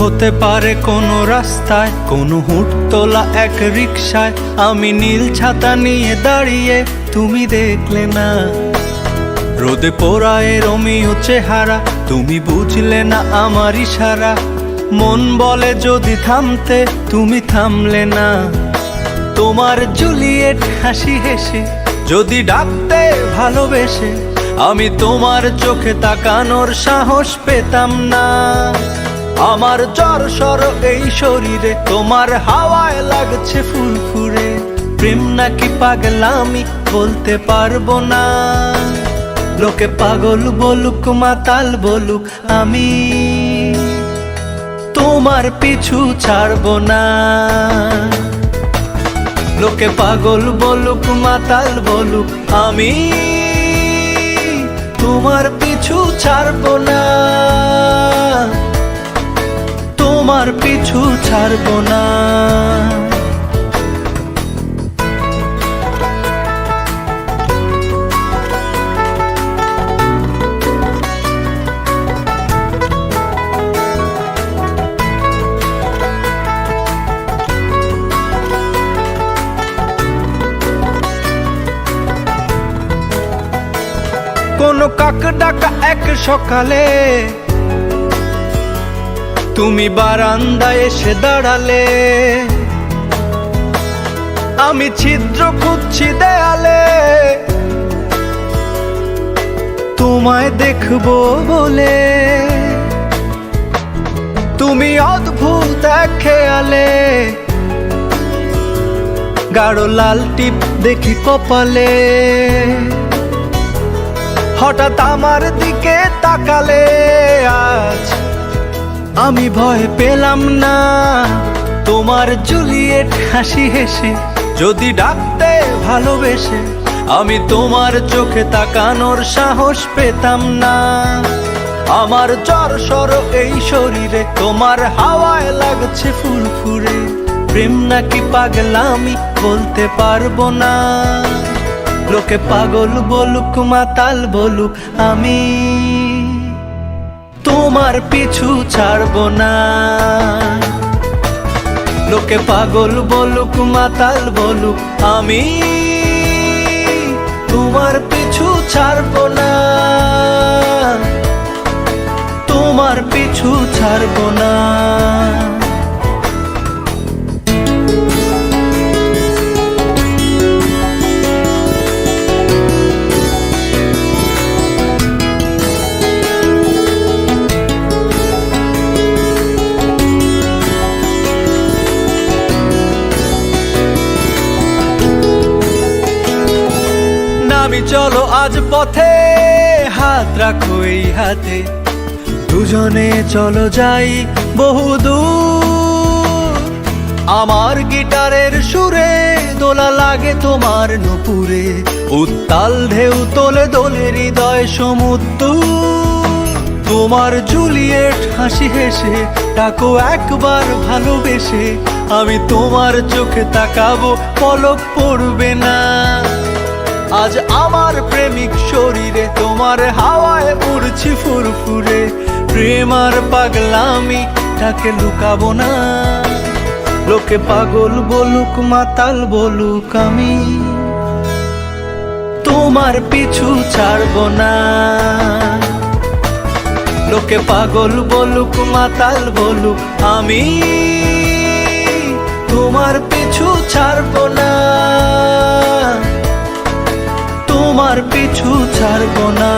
হতে পারে কোনো রাস্তায়, কোনো হুট তোলা এক রিকশায় আমি নীল ছাতা নিয়ে দাঁড়িয়ে, তুমি দেখলে না। রোদে পোড়ায় রোমিও চেহারা, তুমি বুঝলে না আমার ইশারা। মন বলে যদি থামতে, তুমি থামলে না। তোমার জুলিয়েট হাসি হেসে যদি ডাকতে ভালোবেসে, আমি তোমার চোখে তাকানোর সাহস পেতাম না। আমার জ্বর সর এই শরীরে, তোমার হাওয়ায় লাগছে ফুরফুরে। প্রেম নাকি পাগলামি বলতে পারবো না। লোকে পাগল বলুক মাতাল বলুক, আমি তোমার পিছু ছাড়বো না। লোকে পাগল বলুক মাতাল বলুক, আমি তোমার পিছু ছাড়বো না। তোমার পিছু ছাড়বো না। কোনো কাক ডাকা এক সকালে তুমি বারান্দায় এসে দাঁড়ালে। আমি ছিদ্র খুঁজছি দেয়ালে, তোমায় দেখবো বলে। তুমি অদ্ভুত এক খেয়ালে, গাঢ় লাল টিপ দেখি কপালে। হঠাৎ আমার দিকে তাকালে, আজ আমি ভয় পেলাম না। তোমার জুলিয়েট হাসি হেসে যদি ডাকতে ভালোবেসে, আমি তোমার চোখে তাকানোর সাহস পেতাম না। আমার জ্বর সর এই শরীরে, তোমার হাওয়ায় লাগছে ফুরফুরে। প্রেম নাকি পাগলামি বলতে পারবো না। লোকে পাগল বলুক মাতাল বলুক, আমি তোমার পিছু ছাড়বো না। লোকে পাগল বলুক মাতাল বলুক, আমি তোমার পিছু ছাড়বো না। তোমার পিছু ছাড়বো না। আমি চলো আজ পথে, হাত রাখো এই হাতে। দুজনে চলো যাই বহুদূর। আমার গিটারের সুরে দোলা লাগে তোমার নুপুরে। উত্তাল ঢেউ তোলে দোলে হৃদয় সমুদ্র। তোমার জুলিয়েট হাসি হেসে ডাকো একবার ভালোবেসে। আমি তোমার চোখে তাকাবো, পলক পড়বে না। আজ আমার প্রেমিক শরীরে, তোমার হাওয়ায় উড়ছি ফুরফুরে। প্রেম আর পাগলামি তাকে লুকাবো না। লোকে পাগল বলুক মাতাল বলুক, আমি তোমার পিছু ছাড়বো না। লোকে পাগল বলুক মাতাল বলুক, আমি তোমার পিছু ছাড়বো না। তোমার পিছু ছাড়বো না।